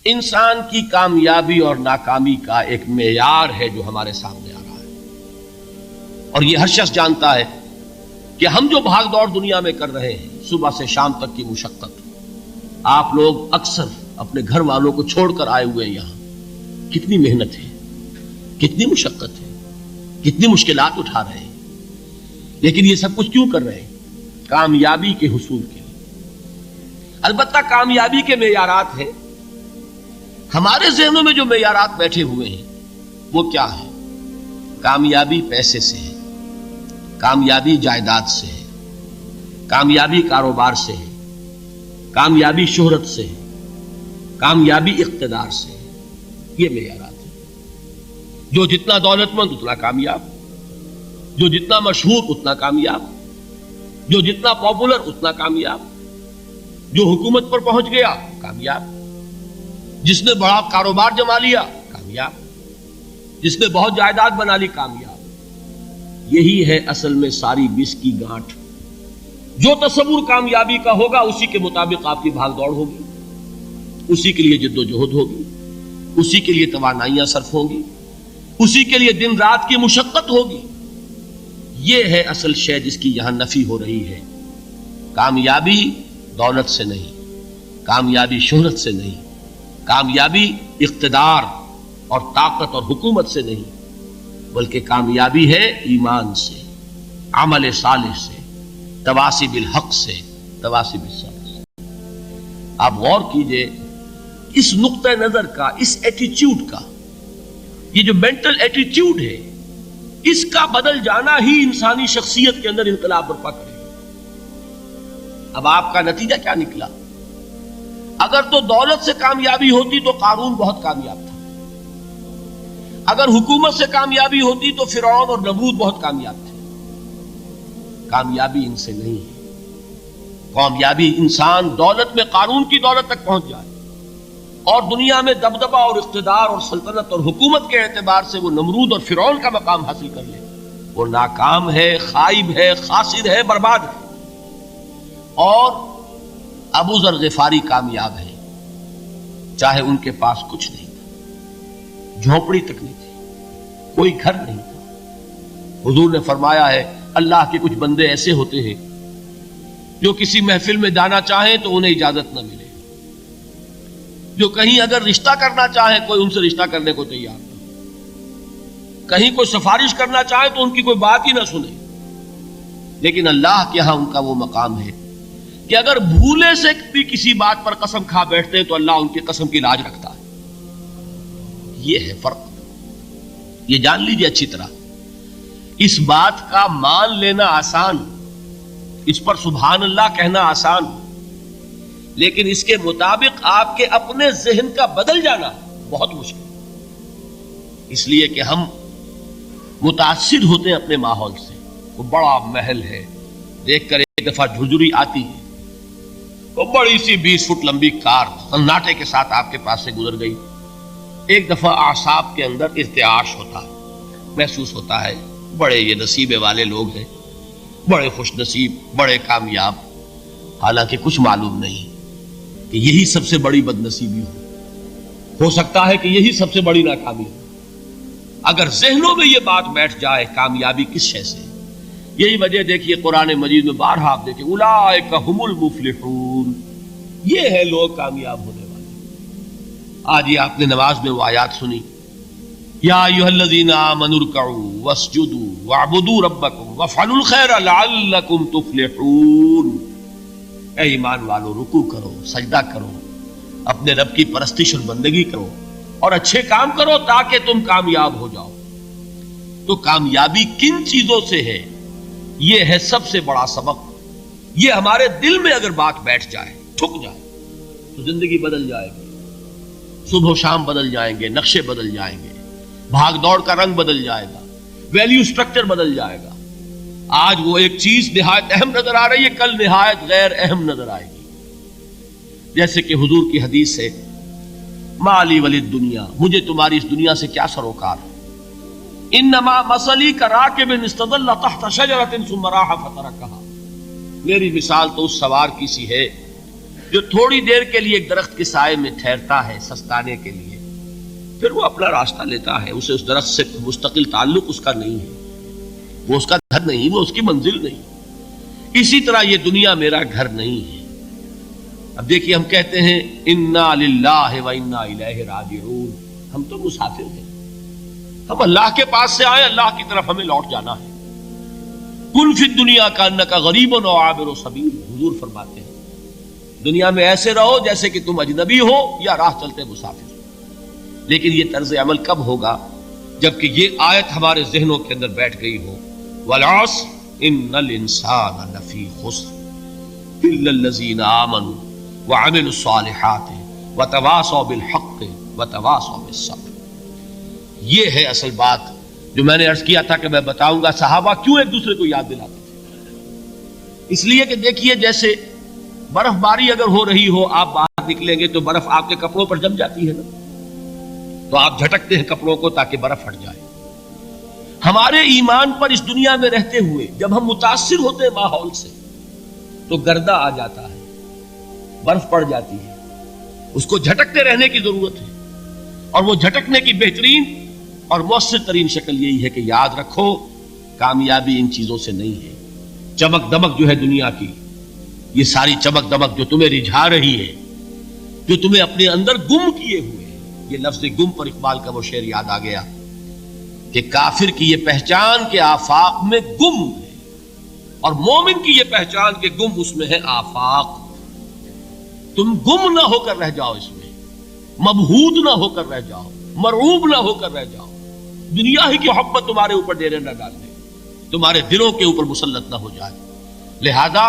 انسان کی کامیابی اور ناکامی کا ایک معیار ہے جو ہمارے سامنے آ رہا ہے، اور یہ ہر شخص جانتا ہے کہ ہم جو بھاگ دوڑ دنیا میں کر رہے ہیں، صبح سے شام تک کی مشقت، آپ لوگ اکثر اپنے گھر والوں کو چھوڑ کر آئے ہوئے ہیں یہاں، کتنی محنت ہے، کتنی مشقت ہے، کتنی مشکلات اٹھا رہے ہیں، لیکن یہ سب کچھ کیوں کر رہے ہیں؟ کامیابی کے حصول کے لیے۔ البتہ کامیابی کے معیارات ہیں، ہمارے ذہنوں میں جو معیارات بیٹھے ہوئے ہیں وہ کیا ہے؟ کامیابی پیسے سے ہے، کامیابی جائیداد سے ہے، کامیابی کاروبار سے ہے، کامیابی شہرت سے ہے، کامیابی اقتدار سے ہے۔ یہ معیارات ہیں۔ جو جتنا دولت مند اتنا کامیاب، جو جتنا مشہور اتنا کامیاب، جو جتنا پاپولر اتنا کامیاب، جو حکومت پر پہنچ گیا کامیاب، جس نے بڑا کاروبار جما لیا کامیاب، جس نے بہت جائیداد بنا لی کامیاب۔ یہی ہے اصل میں ساری بس کی گانٹھ۔ جو تصور کامیابی کا ہوگا اسی کے مطابق آپ کی بھاگ دوڑ ہوگی، اسی کے لیے جد و جہد ہوگی، اسی کے لیے توانائیاں صرف ہوں گی، اسی کے لیے دن رات کی مشقت ہوگی۔ یہ ہے اصل شے جس کی یہاں نفی ہو رہی ہے۔ کامیابی دولت سے نہیں، کامیابی شہرت سے نہیں، کامیابی اقتدار اور طاقت اور حکومت سے نہیں، بلکہ کامیابی ہے ایمان سے، عمل صالح سے، تواصی بالحق سے، تواصی بالصبر سے۔ آپ غور کیجئے اس نقطہ نظر کا، اس ایٹیچیوڈ کا، یہ جو مینٹل ایٹیچیوڈ ہے، اس کا بدل جانا ہی انسانی شخصیت کے اندر انقلاب برپا کرے گا۔ اب آپ کا نتیجہ کیا نکلا؟ اگر تو دولت سے کامیابی ہوتی تو قارون بہت کامیاب تھا، اگر حکومت سے کامیابی ہوتی تو فرعون اور نمرود بہت کامیاب تھے۔ کامیابی ان سے نہیں ہے۔ کامیابی انسان دولت میں قارون کی دولت تک پہنچ جائے اور دنیا میں دبدبہ اور اقتدار اور سلطنت اور حکومت کے اعتبار سے وہ نمرود اور فرعون کا مقام حاصل کر لے، وہ ناکام ہے، خائب ہے، خاسر ہے، برباد ہے۔ اور ابو ذر غفاری کامیاب ہے، چاہے ان کے پاس کچھ نہیں تھا، جھونپڑی تک نہیں تھی، کوئی گھر نہیں تھا۔ حضور نے فرمایا ہے اللہ کے کچھ بندے ایسے ہوتے ہیں جو کسی محفل میں جانا چاہیں تو انہیں اجازت نہ ملے، جو کہیں اگر رشتہ کرنا چاہیں کوئی ان سے رشتہ کرنے کو تیار نہ، کہیں کوئی سفارش کرنا چاہے تو ان کی کوئی بات ہی نہ سنے۔ لیکن اللہ کے ہاں ان کا وہ مقام ہے کہ اگر بھولے سے بھی کسی بات پر قسم کھا بیٹھتے ہیں تو اللہ ان کی قسم کی لاج رکھتا ہے۔ یہ ہے فرق، یہ جان لیجیے اچھی طرح۔ اس بات کا مان لینا آسان، اس پر سبحان اللہ کہنا آسان، لیکن اس کے مطابق آپ کے اپنے ذہن کا بدل جانا بہت مشکل، اس لیے کہ ہم متاثر ہوتے ہیں اپنے ماحول سے۔ وہ بڑا محل ہے، دیکھ کر ایک دفعہ جھرجھری آتی ہے، وہ بڑی سی 20 فٹ لمبی کار سناٹے کے ساتھ آپ کے پاس سے گزر گئی۔ ایک دفعہ اعصاب کے اندر ارتعاش ہوتا ہے، محسوس ہوتا ہے بڑے یہ نصیبے والے لوگ ہیں، بڑے خوش نصیب، بڑے کامیاب، حالانکہ کچھ معلوم نہیں کہ یہی سب سے بڑی بد نصیبی ہو سکتا ہے کہ یہی سب سے بڑی ناکامی ہو۔ اگر ذہنوں میں یہ بات بیٹھ جائے کامیابی کس شے سے، یہی وجہ دیکھیے قرآن مجید میں بارہا آپ دیکھیں اولئک هم المفلحون، یہ ہے لوگ کامیاب ہونے والے۔ آج یہ آپ نے نماز میں وہ آیات سنی، یا ایھا الذین آمنوا ارکعوا واسجدوا واعبدوا ربکم وافعلوا الخیر لعلکم تفلحون۔ اے ایمان والو، رکوع کرو، سجدہ کرو، اپنے رب کی پرستش اور بندگی کرو اور اچھے کام کرو تاکہ تم کامیاب ہو جاؤ۔ تو کامیابی کن چیزوں سے ہے؟ یہ ہے سب سے بڑا سبق۔ یہ ہمارے دل میں اگر بات بیٹھ جائے، ٹھک جائے، تو زندگی بدل جائے گی، صبح و شام بدل جائیں گے، نقشے بدل جائیں گے، بھاگ دوڑ کا رنگ بدل جائے گا، ویلیو سٹرکچر بدل جائے گا۔ آج وہ ایک چیز نہایت اہم نظر آ رہی ہے، کل نہایت غیر اہم نظر آئے گی۔ جیسے کہ حضور کی حدیث ہے مالی ولی الدنیا، مجھے تمہاری اس دنیا سے کیا سروکار، انما مثلی کراکب استظل تحت شجرۃ ثم راح فترکھا، میری مثال تو اس سوار کی سی ہے جو تھوڑی دیر کے لیے ایک درخت کے سائے میں ٹھہرتا ہے سستانے کے لیے، پھر وہ اپنا راستہ لیتا ہے، اسے اس درخت سے مستقل تعلق اس کا نہیں ہے، وہ اس کا گھر نہیں، وہ اس کی منزل نہیں۔ اسی طرح یہ دنیا میرا گھر نہیں ہے۔ اب دیکھیے ہم کہتے ہیں انا للہ و انا الیہ راجعون، ہم تو مسافر ہیں، ہم اللہ کے پاس سے آئے، اللہ کی طرف ہمیں لوٹ جانا ہے۔ کن فی الدنیا کانک غریب و عابر سبیل، حضور فرماتے ہیں دنیا میں ایسے رہو جیسے کہ تم اجنبی ہو یا راہ چلتے مسافر۔ لیکن یہ طرز عمل کب ہوگا؟ جبکہ یہ آیت ہمارے ذہنوں کے اندر بیٹھ گئی ہو، والعصر ان الانسان لفی خسر الا الذین آمنوا وعملوا الصالحات وتواصوا بالحق وتواصوا بالصبر۔ یہ ہے اصل بات جو میں نے عرض کیا تھا کہ میں بتاؤں گا صحابہ کیوں ایک دوسرے کو یاد دلاتے تھے۔ اس لیے کہ دیکھیے جیسے برف باری اگر ہو رہی ہو، آپ باہر نکلیں گے تو برف آپ کے کپڑوں پر جم جاتی ہے نا، تو آپ جھٹکتے ہیں کپڑوں کو تاکہ برف ہٹ جائے۔ ہمارے ایمان پر اس دنیا میں رہتے ہوئے جب ہم متاثر ہوتے ہیں ماحول سے تو گردہ آ جاتا ہے، برف پڑ جاتی ہے، اس کو جھٹکتے رہنے کی ضرورت ہے۔ اور وہ جھٹکنے کی بہترین اور مؤثر ترین شکل یہی ہے کہ یاد رکھو کامیابی ان چیزوں سے نہیں ہے۔ چمک دمک جو ہے دنیا کی، یہ ساری چمک دمک جو تمہیں رجھا رہی ہے، جو تمہیں اپنے اندر گم کیے ہوئے ہیں، یہ لفظ گم پر اقبال کا وہ شعر یاد آ گیا کہ کافر کی یہ پہچان کہ آفاق میں گم ہے، اور مومن کی یہ پہچان کہ گم اس میں ہے آفاق۔ تم گم نہ ہو کر رہ جاؤ، اس میں مبہوت نہ ہو کر رہ جاؤ، مرعوب نہ ہو کر رہ جاؤ، دنیا ہی کی محبت تمہارے اوپر ڈیرے نہ ڈال دے، تمہارے دلوں کے اوپر مسلط نہ ہو جائے۔ لہذا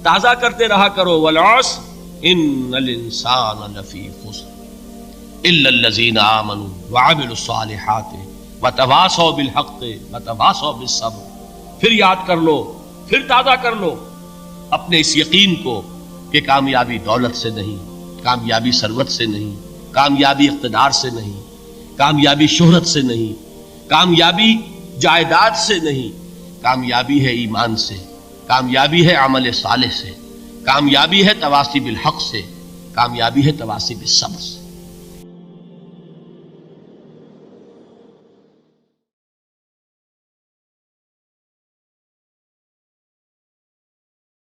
تازہ کرتے رہا کرو، والعصر ان الانسان لفی خسر الا الذین آمنوا وعملوا الصالحات وتواصوا بالحق وتواصوا بالصبر۔ پھر یاد کر لو، پھر تازہ کر لو اپنے اس یقین کو کہ کامیابی دولت سے نہیں، کامیابی ثروت سے نہیں، کامیابی اقتدار سے نہیں، کامیابی شہرت سے نہیں، کامیابی جائیداد سے نہیں، کامیابی ہے ایمان سے، کامیابی ہے عمل صالح سے، کامیابی ہے تواصی بالحق سے، کامیابی ہے تواصی بالصبر سے۔